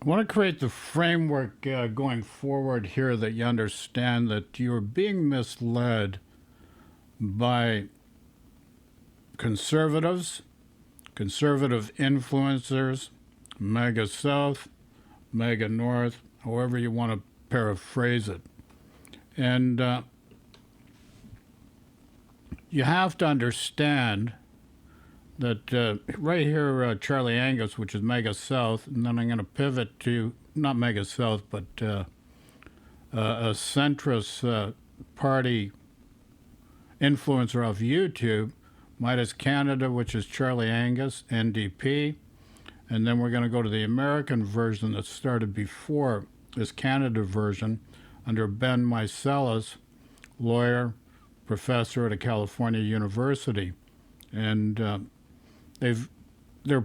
I want to create the framework going forward here that you understand that you're being misled by conservatives, conservative influencers, MAGA South, MAGA North, however you want to paraphrase it. And you have to understand that right here, Charlie Angus, which is MAGA South, and then I'm going to pivot to not MAGA South, but a centrist party influencer off YouTube, Midas Canada, which is Charlie Angus, NDP, and then we're going to go to the American version that started before this Canada version under Ben Meiselas, lawyer, professor at a California university, and they're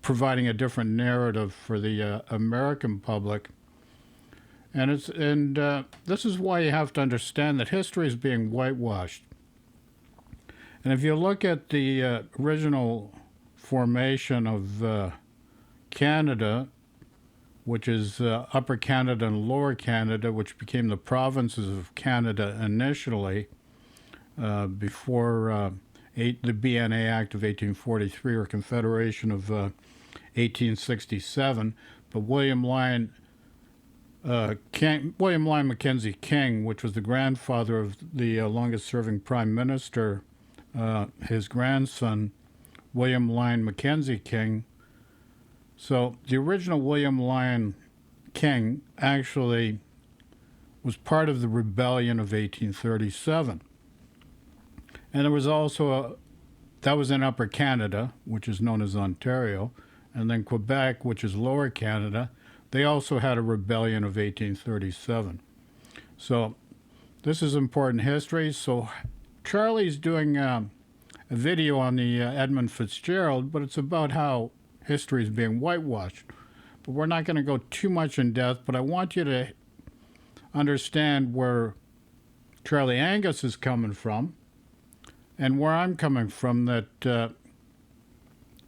providing a different narrative for the American public, and this is why you have to understand that history is being whitewashed. And if you look at the original formation of Canada, which is Upper Canada and Lower Canada, which became the provinces of Canada initially before the BNA Act of 1843 or Confederation of 1867, but William Lyon Mackenzie King, which was the grandfather of the longest-serving prime minister, his grandson, William Lyon Mackenzie King. So the original William Lyon King actually was part of the rebellion of 1837. And there was also that was in Upper Canada, which is known as Ontario, and then Quebec, which is Lower Canada. They also had a rebellion of 1837. So this is important history. So Charlie's doing a video on the Edmund Fitzgerald, but it's about how history is being whitewashed. But we're not going to go too much in depth, but I want you to understand where Charlie Angus is coming from and where I'm coming from, that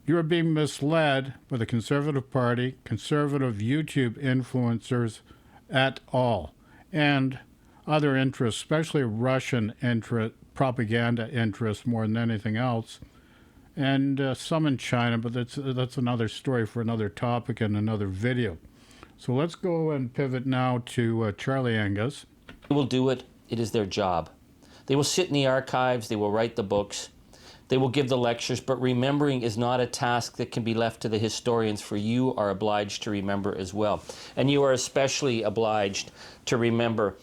you're being misled by the Conservative Party, conservative YouTube influencers at all, and other interests, especially Russian propaganda interests more than anything else, and some in China, but that's another story for another topic and another video. So let's go and pivot now to Charlie Angus. They will do it. It is their job. They will sit in the archives. They will write the books. They will give the lectures, but remembering is not a task that can be left to the historians, for you are obliged to remember as well. And you are especially obliged to remember,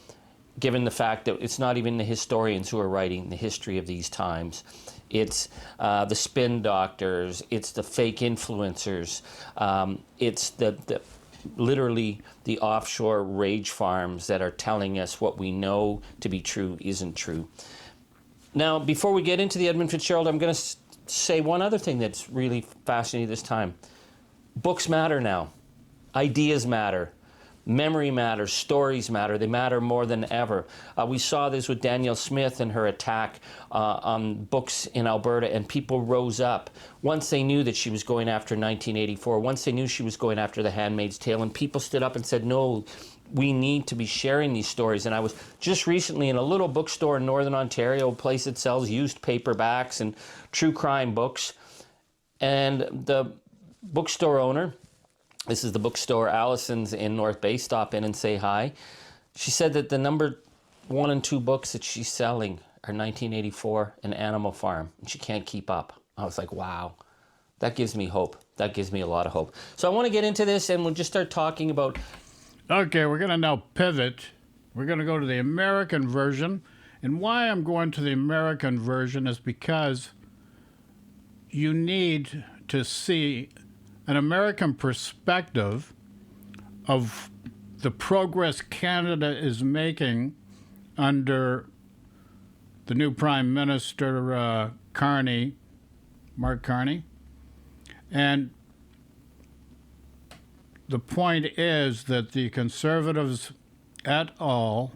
given the fact that it's not even the historians who are writing the history of these times. It's the spin doctors, it's the fake influencers, it's literally the offshore rage farms that are telling us what we know to be true isn't true. Now, before we get into the Edmund Fitzgerald, I'm going to say one other thing that's really fascinating this time. Books matter now. Ideas matter. Memory matters. Stories matter. They matter more than ever. We saw this with Danielle Smith and her attack on books in Alberta, and people rose up. Once they knew that she was going after 1984, once they knew she was going after The Handmaid's Tale, and people stood up and said, no, we need to be sharing these stories. And I was just recently in a little bookstore in Northern Ontario, a place that sells used paperbacks and true crime books. And the bookstore owner, this is the bookstore Allison's in North Bay, stop in and say hi. She said that the number 1 and 2 books that she's selling are 1984 and Animal Farm, and she can't keep up. I was like, wow, that gives me hope. That gives me a lot of hope. So I want to get into this, and we'll just start talking about... Okay, we're going to now pivot. We're going to go to the American version. And why I'm going to the American version is because you need to see an American perspective of the progress Canada is making under the new Prime Minister, Mark Carney. And the point is that the Conservatives et al.,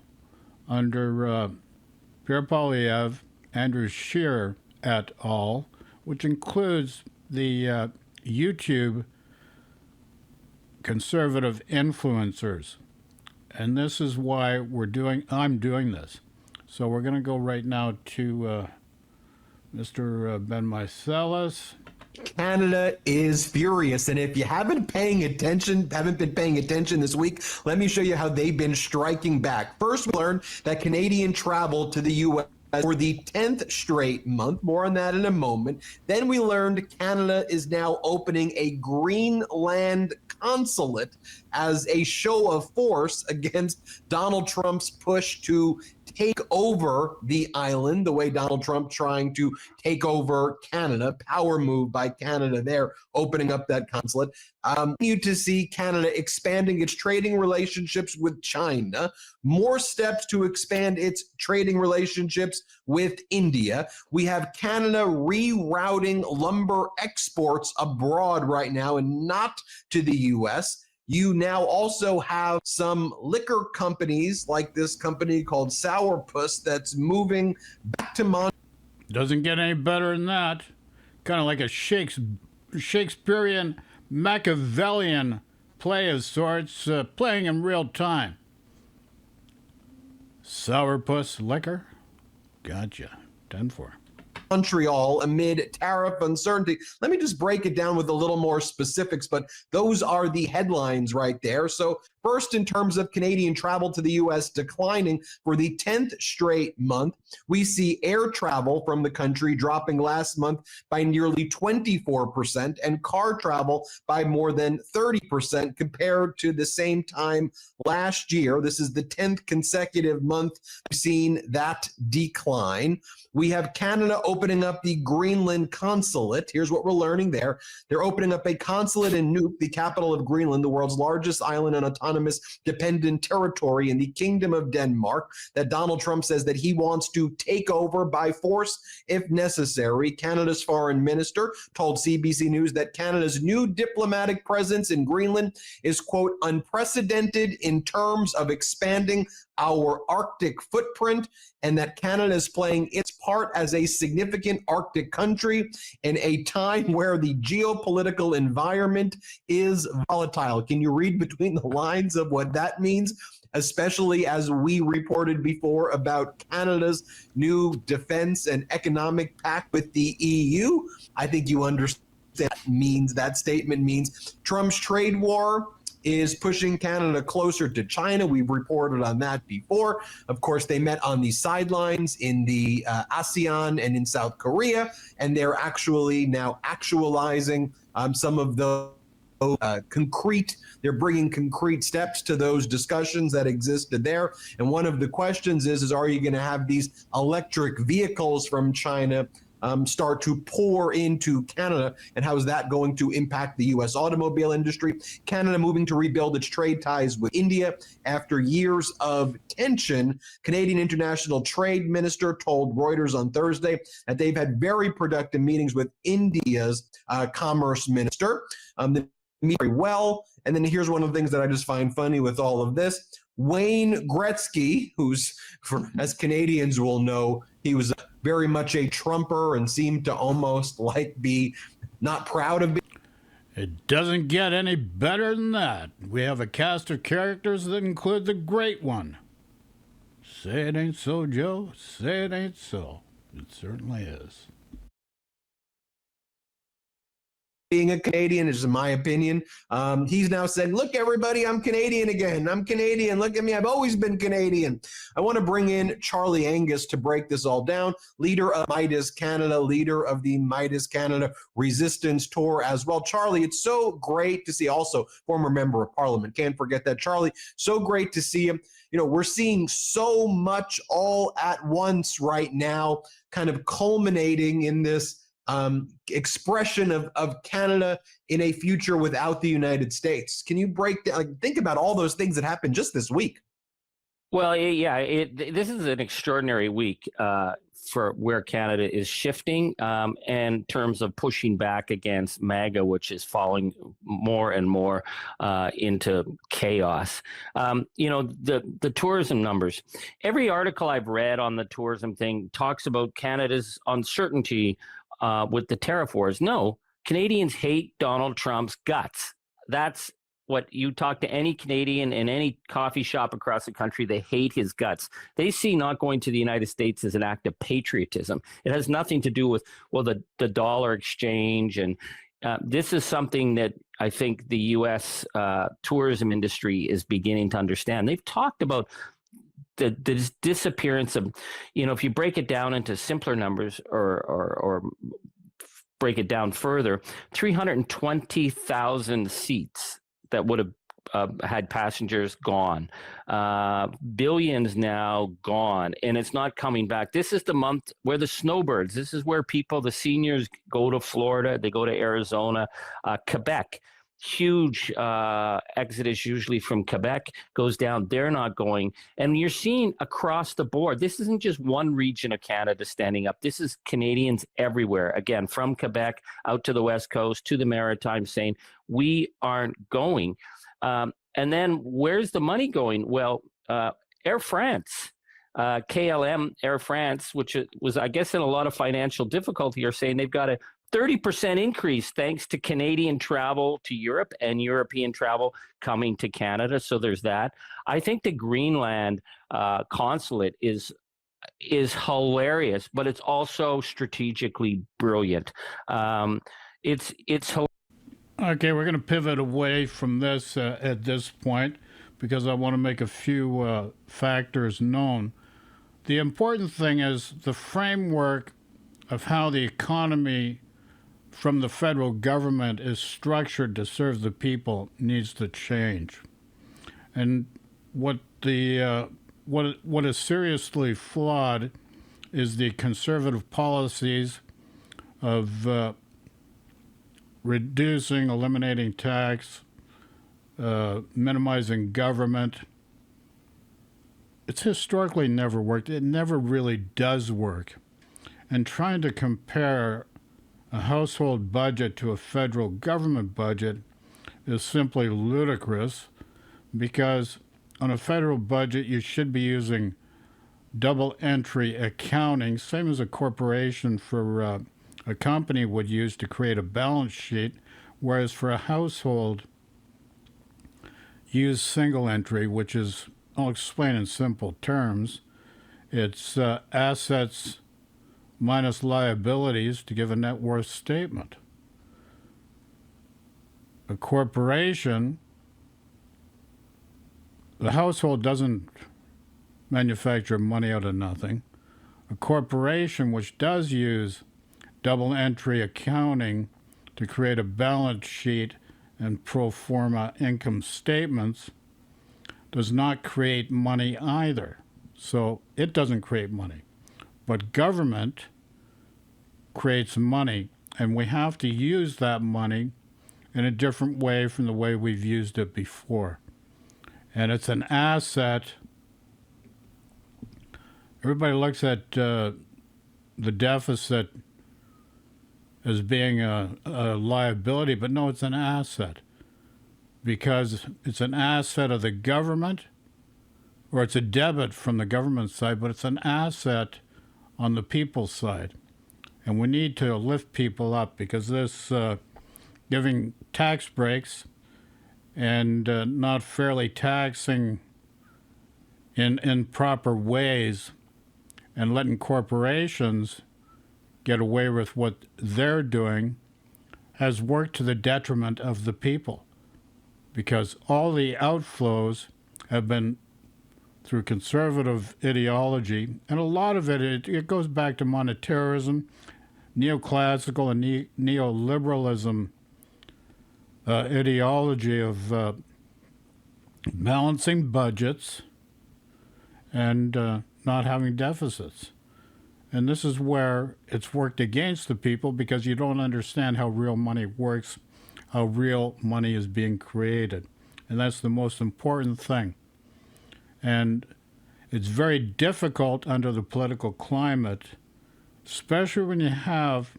under Pierre Poilievre, Andrew Scheer et al., which includes the YouTube conservative influencers. And this is why I'm doing this. So we're going to go right now to Mr. Ben Mycelis. Canada is furious, and if you haven't been paying attention this week, let me show you how they've been striking back. First, we learned that Canadian travel to the U.S. for the 10th straight month. More on that in a moment. Then we learned Canada is now opening a Greenland consulate as a show of force against Donald Trump's push to take over the island, the way Donald Trump trying to take over Canada. Power move by Canada there, opening up that consulate. You to see Canada expanding its trading relationships with China, more steps to expand its trading relationships with India. We have Canada rerouting lumber exports abroad right now and not to the U.S. You now also have some liquor companies like this company called Sourpuss that's moving back to Montreal. Doesn't get any better than that. Kind of like a Shakespearean Machiavellian play of sorts, playing in real time. Sourpuss liquor? Gotcha. 10-4. Montreal amid tariff uncertainty. Let me just break it down with a little more specifics, but those are the headlines right there. So first, in terms of Canadian travel to the U.S. declining for the 10th straight month, we see air travel from the country dropping last month by nearly 24% and car travel by more than 30% compared to the same time last year. This is the 10th consecutive month we've seen that decline. We have Canada opening up the Greenland consulate. Here's what we're learning there. They're opening up a consulate in Nuuk, the capital of Greenland, the world's largest island and autonomous dependent territory in the Kingdom of Denmark, that Donald Trump says that he wants to take over by force if necessary. Canada's foreign minister told CBC News that Canada's new diplomatic presence in Greenland is, quote, unprecedented in terms of expanding our Arctic footprint, and that Canada is playing its part as a significant Arctic country in a time where the geopolitical environment is volatile. Can you read between the lines of what that means? Especially as we reported before about Canada's new defense and economic pact with the EU. I think you understand that statement means Trump's trade war is pushing Canada closer to China. We've reported on that before. Of course, they met on the sidelines in the ASEAN and in South Korea, and they're actually now actualizing some of those they're bringing concrete steps to those discussions that existed there. And one of the questions is are you going to have these electric vehicles from China start to pour into Canada, and how is that going to impact the U.S. automobile industry? Canada moving to rebuild its trade ties with India after years of tension. Canadian International Trade Minister told Reuters on Thursday that they've had very productive meetings with India's Commerce Minister. Very well. And then here's one of the things that I just find funny with all of this. Wayne Gretzky, who's, as Canadians will know, he was very much a Trumper and seemed to almost be not proud of being. It doesn't get any better than that. We have a cast of characters that include the great one. Say it ain't so, Joe. Say it ain't so. It certainly is. Being a Canadian is, in my opinion, he's now saying, look, everybody, I'm Canadian again. I'm Canadian. Look at me. I've always been Canadian. I want to bring in Charlie Angus to break this all down, leader of Midas Canada, leader of the Midas Canada Resistance Tour as well. Charlie, it's so great to see, also former member of Parliament. Can't forget that, Charlie. So great to see him. You know, we're seeing so much all at once right now, kind of culminating in this expression of Canada in a future without the United States. Can you break down, think about all those things that happened just this week? Well, yeah, this is an extraordinary week for where Canada is shifting in terms of pushing back against MAGA, which is falling more and more into chaos. The tourism numbers. Every article I've read on the tourism thing talks about Canada's uncertainty with the tariff wars. No, Canadians hate Donald Trump's guts. That's what you talk to any Canadian in any coffee shop across the country, they hate his guts. They see not going to the United States as an act of patriotism. It has nothing to do with, well, the dollar exchange. And this is something that I think the U.S. Tourism industry is beginning to understand. They've talked about the disappearance of, if you break it down into simpler numbers or break it down further, 320,000 seats that would have had passengers gone, billions now gone, and it's not coming back. This is the month where the snowbirds, this is where the seniors go to Florida, they go to Arizona, Quebec. Huge exodus usually from Quebec goes down. They're not going. And you're seeing across the board, this isn't just one region of Canada standing up. This is Canadians everywhere. Again, from Quebec out to the West Coast, to the Maritimes, saying we aren't going. And then where's the money going? Well, Air France, KLM Air France, which was, I guess, in a lot of financial difficulty, are saying they've got a 30% increase thanks to Canadian travel to Europe and European travel coming to Canada. So there's that. I think the Greenland consulate is hilarious, but it's also strategically brilliant. It's Okay, we're going to pivot away from this at this point because I want to make a few factors known. The important thing is the framework of how the economy from the federal government is structured to serve the people needs to change. And what is seriously flawed is the conservative policies of reducing, eliminating tax, minimizing government. It's historically never worked. It never really does work. And trying to compare a household budget to a federal government budget is simply ludicrous, because on a federal budget you should be using double entry accounting, same as a corporation for a company would use to create a balance sheet, whereas for a household use single entry, which is, I'll explain in simple terms, it's assets minus liabilities to give a net worth statement. A corporation, the household doesn't manufacture money out of nothing. A corporation, which does use double entry accounting to create a balance sheet and pro forma income statements, does not create money either. So it doesn't create money. But government creates money, and we have to use that money in a different way from the way we've used it before. And it's an asset. Everybody looks at the deficit as being a liability, but no, it's an asset, because it's an asset of the government, or it's a debit from the government side, but it's an asset on the people's side. And we need to lift people up, because this giving tax breaks and not fairly taxing in proper ways and letting corporations get away with what they're doing has worked to the detriment of the people, because all the outflows have been through conservative ideology, and a lot of it goes back to monetarism, neoclassical and neoliberalism ideology of balancing budgets and not having deficits. And this is where it's worked against the people, because you don't understand how real money works, how real money is being created. And that's the most important thing. And it's very difficult under the political climate, especially when you have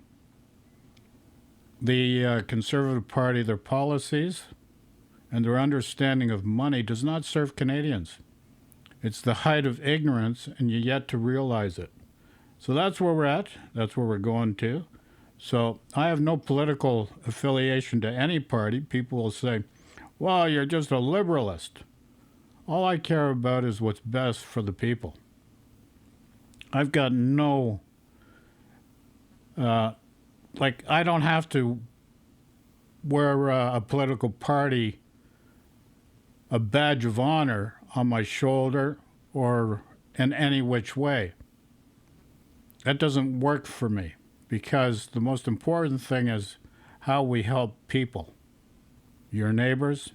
the Conservative Party, their policies and their understanding of money does not serve Canadians. It's the height of ignorance, and you're yet to realize it. So that's where we're at. That's where we're going to. So I have no political affiliation to any party. People will say, Well, you're just a liberalist. All I care about is what's best for the people. I've got no, I don't have to wear a political party a badge of honor on my shoulder or in any which way. That doesn't work for me because the most important thing is how we help people, your neighbors,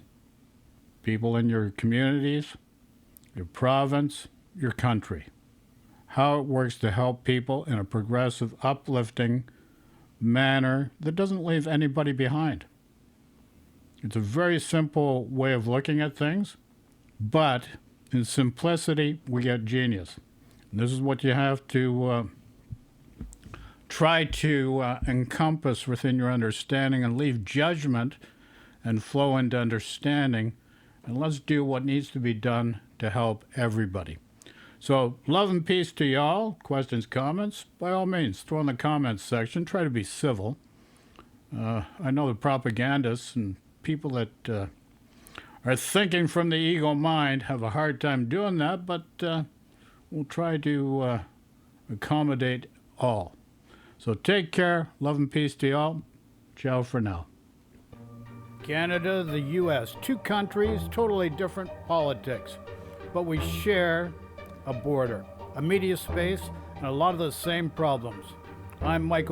people in your communities, your province, your country. How it works to help people in a progressive, uplifting manner that doesn't leave anybody behind. It's a very simple way of looking at things, but in simplicity, we get genius. And this is what you have to try to encompass within your understanding and leave judgment and flow into understanding. And let's do what needs to be done to help everybody. So, love and peace to y'all. Questions, comments? By all means, throw in the comments section. Try to be civil. I know the propagandists and people that are thinking from the ego mind have a hard time doing that, but we'll try to accommodate all. So take care. Love and peace to y'all. Ciao for now. Canada, the U.S., two countries, totally different politics, but we share a border, a media space, and a lot of the same problems. I'm Michael